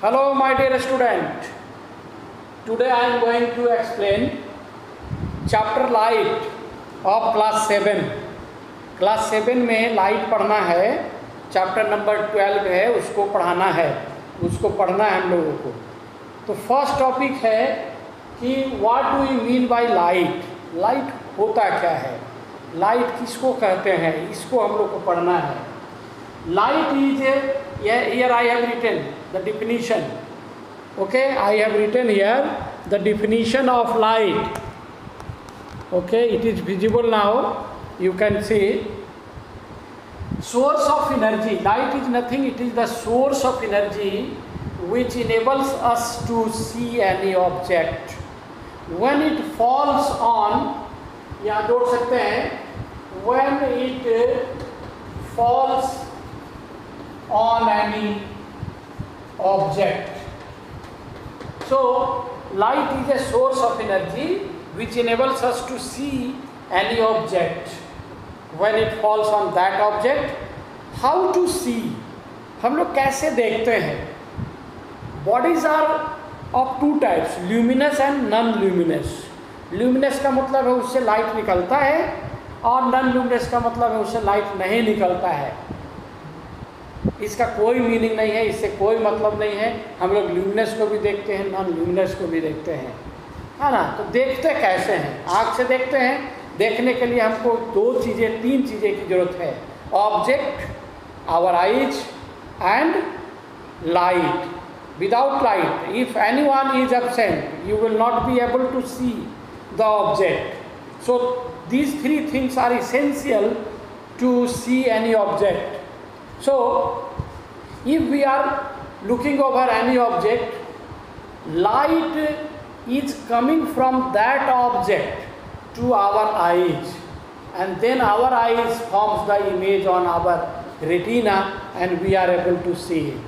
Hello my dear student, today I am going to explain chapter light of class 7. Class 7 में light पढ़ना है, chapter number 12 है, उसको पढ़ाना है, उसको पढ़ना है हम लोगों को। तो फर्स्ट टॉपिक है कि what do you mean by light. Light होता क्या है, लाइट किसको कहते हैं, इसको हम लोग को पढ़ना है। Light is here I have written the definition. Okay, I have written here the definition of light. Okay, it is visible now, you can see. Source of energy. Light is nothing, it is the source of energy which enables us to see any object. When it falls on, यहाँ जोड़ सकते हैं, when it falls on any object. So light is a source of energy which enables us to see any object. When it falls on that object, how to see? हम लोग कैसे देखते हैं? Bodies are of two types, luminous and non-luminous. Luminous का मतलब है उससे light निकलता है, और non-luminous का मतलब है उससे लाइट नहीं निकलता है। इसका कोई मीनिंग नहीं है, इससे कोई मतलब नहीं है। हम लोग ल्यूमिनस को भी देखते हैं, नॉन ल्यूमिनस को भी देखते हैं, है ना। तो देखते कैसे हैं? आँख से देखते हैं। देखने के लिए हमको तीन चीज़ें की ज़रूरत है, object, our eyes and light. Without light, if anyone is absent, you will not be able to see the object. So these three things are essential to see any object. So, if we are looking over any object, light is coming from that object to our eyes, and then our eyes forms the image on our retina and we are able to see it.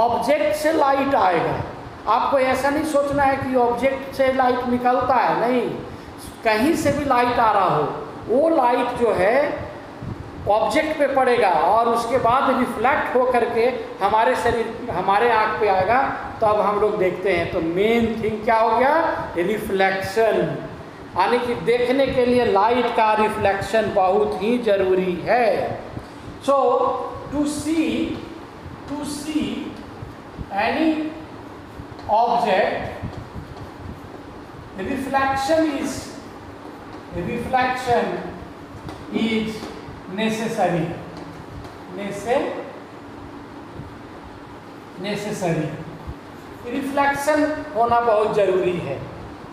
Object से light आएगा। आपको ऐसा नहीं सोचना है कि object से light निकलता है, नहीं, कहीं से भी light आ रहा हो, वो light जो है ऑब्जेक्ट पे पड़ेगा और उसके बाद रिफ्लेक्ट हो करके हमारे शरीर, हमारे आँख पे आएगा, तो अब हम लोग देखते हैं। तो मेन थिंग क्या हो गया? रिफ्लेक्शन। यानी कि देखने के लिए लाइट का रिफ्लेक्शन बहुत ही जरूरी है। So to see any object, reflection is necessary. Reflection होना बहुत जरूरी है।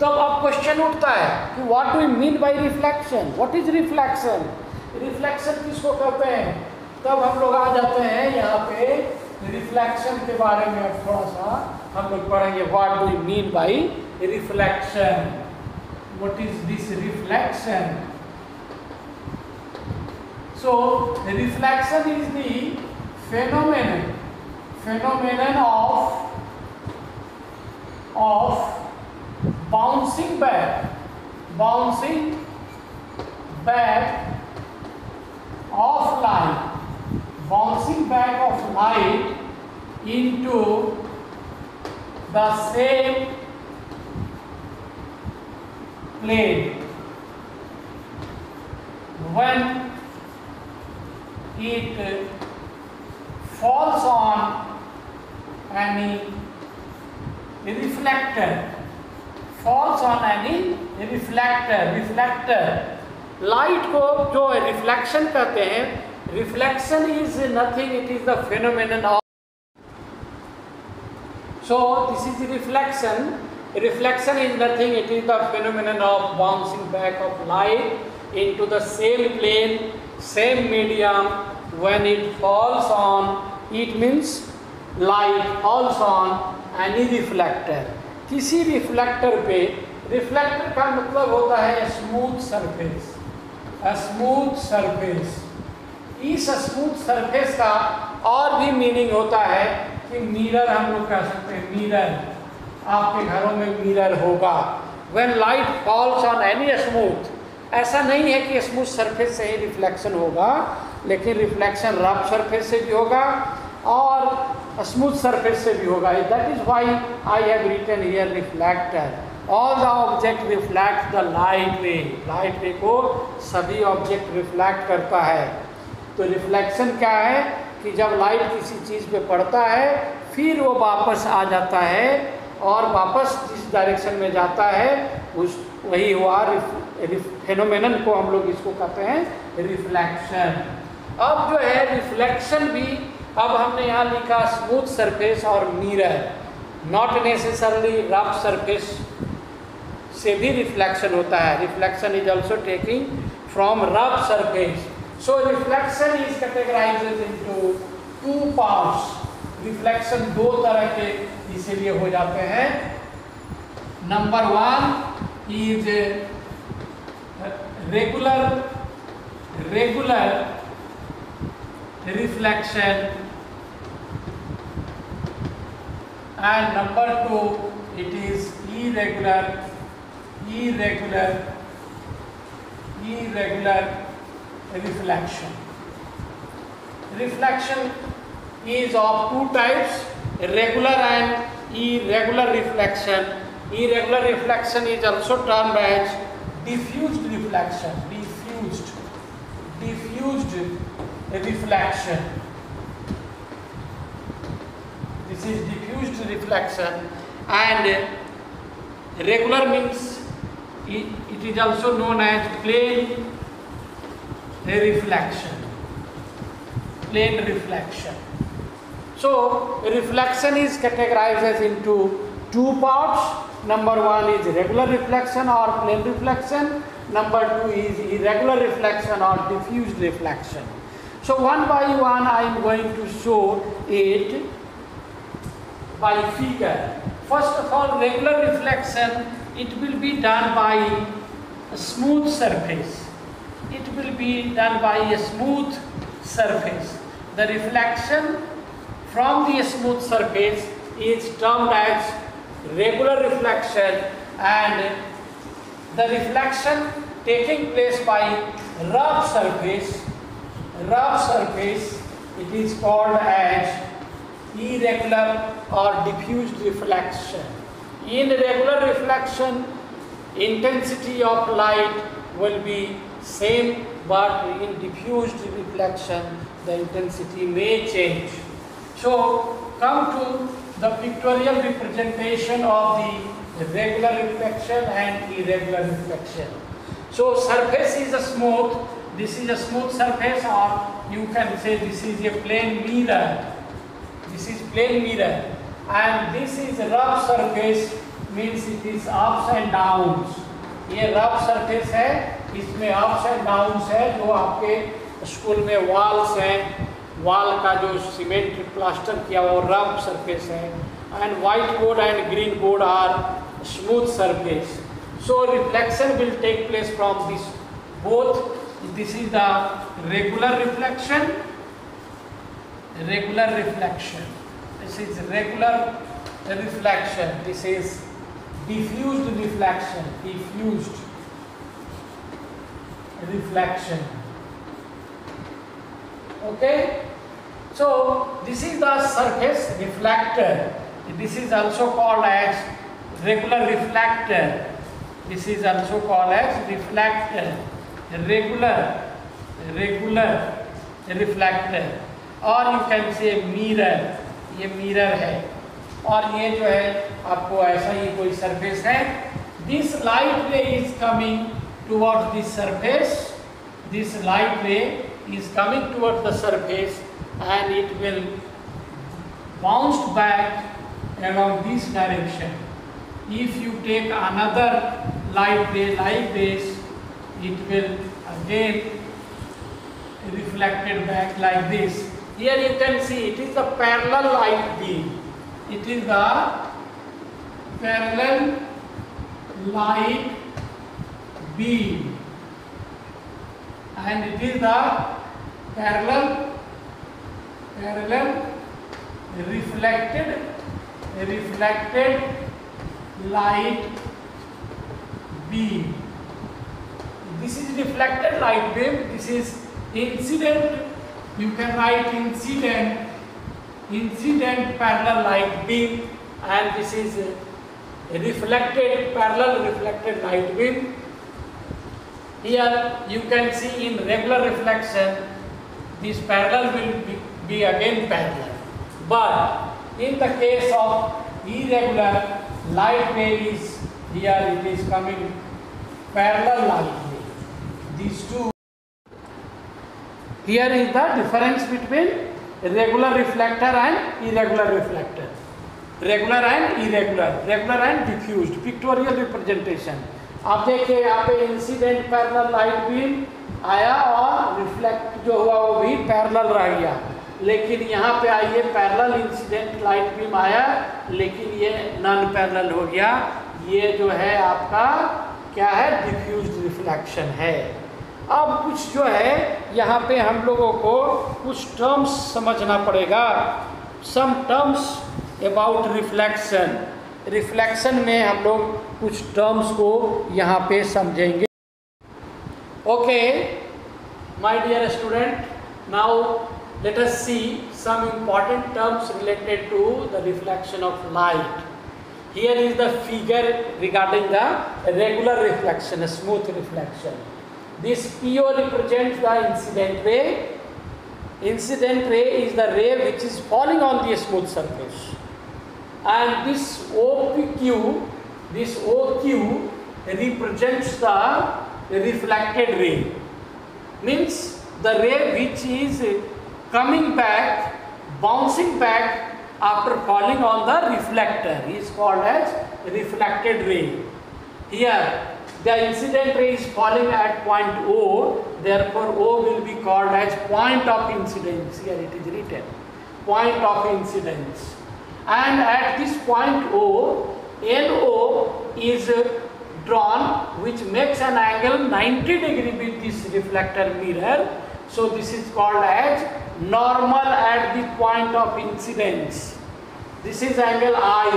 तब अब क्वेश्चन उठता है कि what do you mean by reflection, what is reflection, reflection किसको कहते हैं। तब हम लोग आ जाते हैं यहाँ पे रिफ्लेक्शन के बारे में। अब थोड़ा सा हम लोग पढ़ेंगे, what do you mean by reflection, what is this reflection. So reflection is the phenomenon of bouncing back of light into the same plane when it falls on any reflector. Light को जो reflection कहते हैं, reflection is nothing, it is the phenomenon of. So this is reflection. Reflection is nothing, it is the phenomenon of bouncing back of light into the same plane, same medium when it falls on. It means light falls on any reflector. किसी reflector पे, reflector का मतलब होता है smooth surface, smooth surface. इस smooth surface का और भी मीनिंग होता है कि मिरर हम लोग कह सकते हैं. मिरर, आपके घरों में मिरर होगा. When light falls on any smooth, ऐसा नहीं है कि स्मूथ सरफेस से ही रिफ्लेक्शन होगा, लेकिन रिफ्लेक्शन रफ सरफेस से भी होगा, और स्मूथ सरफेस से भी होगा. That is why I have written here reflector. All the object reflect the light ray. Light ray को सभी ऑब्जेक्ट रिफ्लेक्ट करता है. तो रिफ्लेक्शन क्या है कि जब लाइट किसी चीज़ पे पड़ता है फिर वो वापस आ जाता है और वापस जिस डायरेक्शन में जाता है उस वही हुआ फेनोमेनन को हम लोग इसको कहते हैं रिफ्लेक्शन. अब जो है रिफ्लेक्शन भी अब हमने यहाँ लिखा स्मूथ सरफेस और mirror. Not necessarily rough surface से भी रिफ्लेक्शन होता है. Reflection is also taking from rough surface. So reflection is categorised into two parts. Reflection दो तरह के इसीलिए हो जाते हैं. Number one is regular reflection and number two it is irregular reflection. Reflection is of two types, regular and irregular reflection. Irregular reflection is also termed as diffused reflection. Diffused reflection. This is diffused reflection. And regular means it is also known as plane reflection. So reflection is categorized as into two parts. Number one is regular reflection or plane reflection. Number two is irregular reflection or diffused reflection. So one by one I am going to show it by figure. First of all, regular reflection, it will be done by a smooth surface. It will be done by a smooth surface. The reflection from the smooth surface is termed as regular reflection, and the reflection taking place by rough surface, it is called as irregular or diffused reflection. In regular reflection, intensity of light will be same, but in diffused reflection the intensity may change. So come to the pictorial representation of the regular reflection and irregular reflection. So surface is a smooth. This is a smooth surface, or you can say this is a plane mirror. This is plane mirror, and this is a rough surface, means it is ups and downs. ये rough surface है, इसमें ups and downs है. जो आपके school में walls हैं, wall का जो सीमेंट प्लास्टर किया वो rough surface है, and white board and green board are smooth surface. So reflection will take place from this both. This is the regular reflection. This is regular reflection. This is diffused reflection. Okay. So this is the surface reflector. This is also called as regular reflector. This is also called as reflector. Regular reflector, or you can say mirror. ये mirror है, और ये जो है आपको ऐसा ही कोई surface है. This light ray is coming towards this surface. This light ray is coming towards the surface, and it will bounce back along this direction. If you take another light ray like this, it will again reflected back like this. Here you can see it is the parallel light beam. It is the parallel light beam, and it is the parallel reflected light beam. This is reflected light beam. This is incident. You can write incident incident parallel light beam, and this is a reflected parallel reflected light beam. Here you can see in regular reflection this parallel will be again parallel, but in the case of irregular light ray is here it is coming parallel light ray. These two. Here is the difference between regular reflector and irregular reflector. Regular and irregular, regular and diffused, pictorial representation. आप देखिए यहाँ पे incident parallel light beam आया और reflect जो हुआ वो भी पैरेलल रह गया, लेकिन यहाँ पे आइए पैरेलल इंसिडेंट लाइट बीम आया लेकिन ये नॉन पैरेलल हो गया। ये जो है आपका क्या है, डिफ्यूज्ड रिफ्लेक्शन है। अब कुछ जो है यहाँ पे हम लोगों को कुछ टर्म्स समझना पड़ेगा, some terms about reflection. Reflection में हम लोग कुछ टर्म्स को यहाँ पे समझेंगे। Okay my dear student, now let us see some important terms related to the reflection of light. Here is the figure regarding the regular reflection, smooth reflection. This PO represents the incident ray. Incident ray is the ray which is falling on the smooth surface, and this OQ represents the reflected ray. Means the ray which is coming back, bouncing back after falling on the reflector is called as reflected ray. Here the incident ray is falling at point O, therefore O will be called as point of incidence. Here it is written, point of incidence. And at this point O, NO is drawn, which makes an angle 90 degree with this reflector mirror. So this is called as normal at the point of incidence. This is angle I,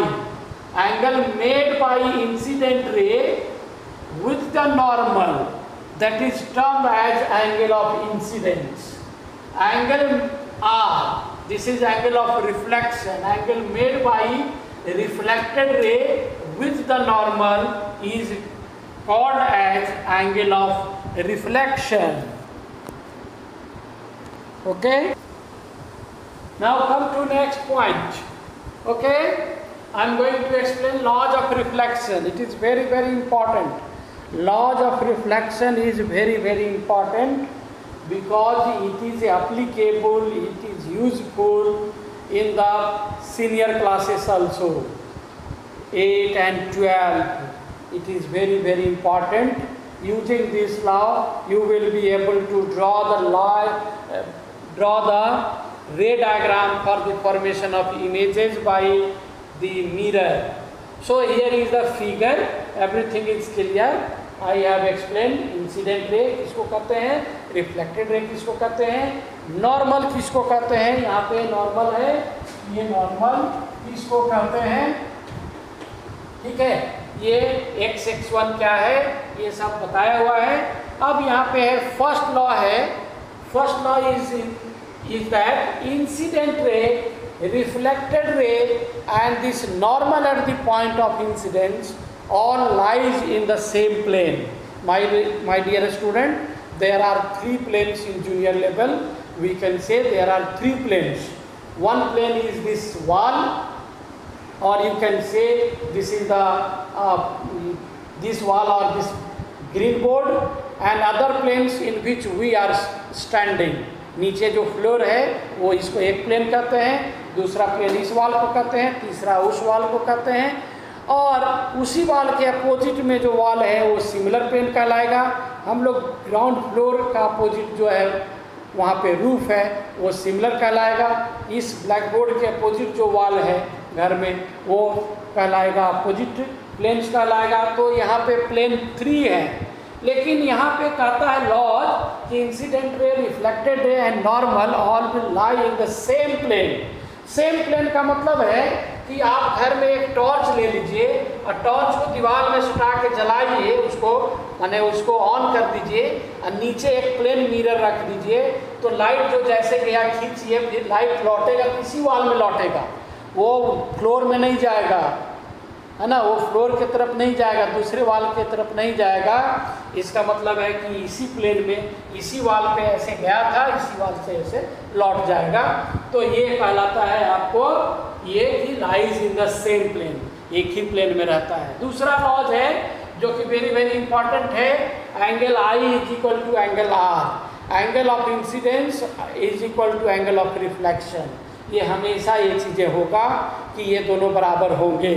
angle made by incident ray with the normal, that is termed as angle of incidence. Angle R, this is angle of reflection, angle made by reflected ray with the normal is called as angle of reflection. Okay, now come to next point. Okay, I am going to explain laws of reflection. It is very important. Laws of reflection is very important because it is applicable, it is useful in the senior classes also, 8 and 12. It is very important. Using this law you will be able to draw the ray diagram for the formation of images by the mirror. So here is the figure, everything is clear. I have explained incident ray किसको कहते हैं, reflected ray किसको कहते हैं, normal किसको कहते हैं, यहाँ पे नॉर्मल है, ये नॉर्मल किसको कहते हैं, ठीक है, ये x1 क्या है ये सब बताया हुआ है। अब यहाँ पे है फर्स्ट लॉ है, first law is that incident ray, reflected ray and this normal at the point of incidence all lies in the same plane. My dear student, there are 3 planes in junior level. We can say there are 3 planes. One plane is this wall, or you can say this is the this wall or this green board, and other planes in which we are standing. नीचे जो floor है वो इसको एक plane कहते हैं, दूसरा plane इस वाल को कहते हैं, तीसरा उस वाल को कहते हैं, और उसी वाल के अपोजिट में जो वाल है वो सिमिलर प्लेन कहलाएगा। हम लोग ग्राउंड फ्लोर का अपोजिट जो है वहाँ पे रूफ है वो सिमिलर कहलाएगा। इस ब्लैक बोर्ड के अपोजिट जो वाल है घर में वो कहलाएगा अपोजिट प्लेन्स कहलाएगा। तो यहाँ पे प्लेन 3 है, लेकिन यहाँ पे कहता है लॉज कि incident ray, reflected ray and normal all will lie in the same plane. Same plane का मतलब है कि आप घर में एक टॉर्च ले लीजिए और टॉर्च को दीवार में सटा के जलाइए, उसको माने उसको ऑन कर दीजिए और नीचे एक प्लेन मिरर रख दीजिए, तो लाइट जो जैसे गया खींचिए, फिर लाइट लौटेगा किसी वॉल में लौटेगा, वो फ्लोर में नहीं जाएगा, है ना, वो फ्लोर की तरफ नहीं जाएगा, दूसरे वाल की तरफ नहीं जाएगा। इसका मतलब है कि इसी प्लेन में, इसी वाल पे ऐसे गया था, इसी वाल से ऐसे लौट जाएगा। तो ये कहलाता है आपको ये कि lies in the same plane, एक ही प्लेन में रहता है। दूसरा लॉज है जो कि वेरी वेरी इंपॉर्टेंट है, angle I is equal to angle R, angle of incidence is equal to angle of reflection. ये हमेशा ये चीज़ें होगा कि ये दोनों बराबर होंगे,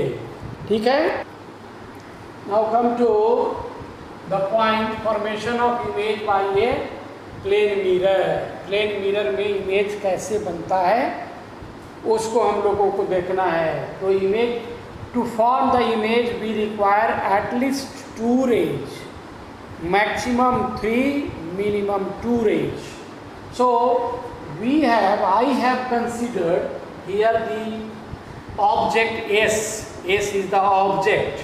ठीक है। Now come to the point formation of image by a plane mirror. Plane mirror में इमेज कैसे बनता है उसको हम लोगों को देखना है। तो image, to form the image we require at least 2 rays, maximum 3, minimum 2 rays. So I have considered here the object S. S is the object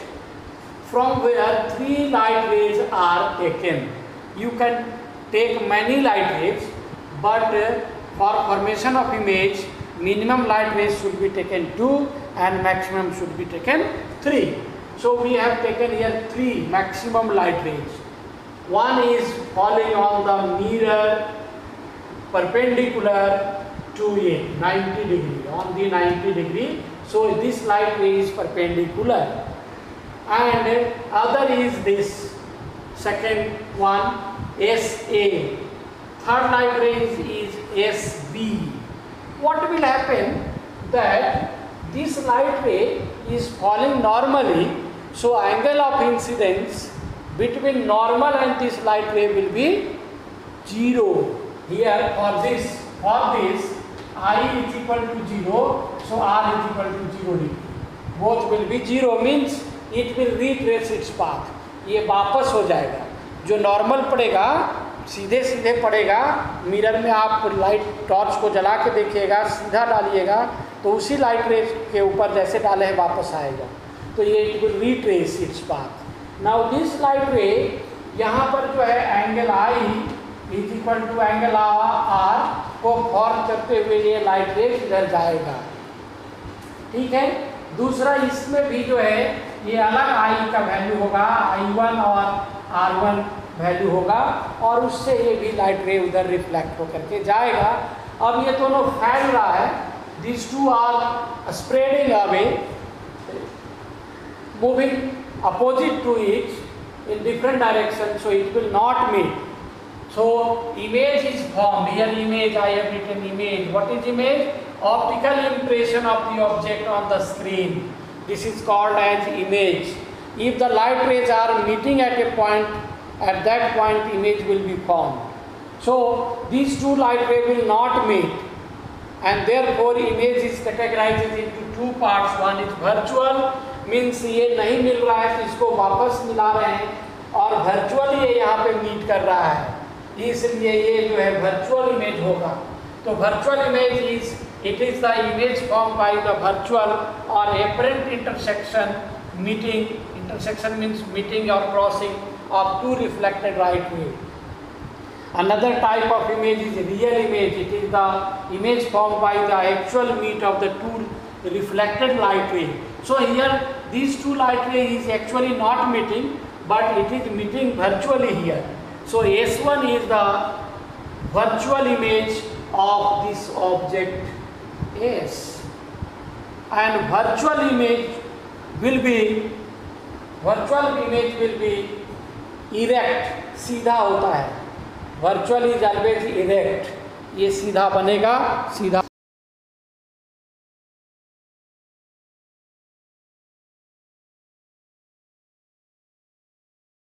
from where 3 light rays are taken. You can take many light rays, but for formation of image, minimum light rays should be taken 2 and maximum should be taken 3. So we have taken here 3 maximum light rays. One is falling on the mirror perpendicular to a 90 degree, on the 90 degree. So this light ray is perpendicular, and other is this second one, SA. Third light ray is SB. What will happen that this light ray is falling normally, so angle of incidence between normal and this light ray will be 0. Here for this I is equal to 0, so R is equal to 0 degree. Both will be 0 means it will retrace its path. ये वापस हो जाएगा। जो normal पड़ेगा सीधे सीधे पड़ेगा, mirror में आप लाइट टॉर्च को जला के देखिएगा, सीधा डालिएगा तो उसी लाइट रे के ऊपर जैसे डाले हैं वापस आएगा, तो ये it will retrace its path. Now this light ray यहाँ पर जो है angle I is equal to angle R को फॉर्म करते हुए ये लाइट रे इधर जाएगा, ठीक है। दूसरा इसमें भी जो है ये अलग आई का वैल्यू होगा, I1 और R1 वैल्यू होगा, और उससे ये भी लाइट रे उधर रिफ्लेक्ट होकर के जाएगा। अब ये दोनों फैल रहा है, this two are spreading away, moving opposite to each in different directions, so it will not meet. So image is formed here. Image, I have written image. What is image? Optical impression of the object on the screen. This is called as image. If the light rays are meeting at a point, at that point image will be formed. So these two light rays will not meet, and therefore image is categorized into two parts. One is virtual, means ये नहीं मिल रहा है तो इसको वापस मिला रहे हैं, और वर्चुअल ये यहाँ पे मीट कर रहा है, इसलिए ये जो है वर्चुअल इमेज होगा। तो virtual image is the image form by the virtual और apparent intersection meeting, intersection means meeting और crossing of two reflected light ray. Another type of image is real image. It is the image formed by the actual meet of the two reflected light ray. So here these two light rays is actually not meeting, but it is meeting virtually here. So S1 is the virtual image of this object S, and virtual image will be erect, सीधा होता है। Virtual is always erect, ये सीधा बनेगा, सीधा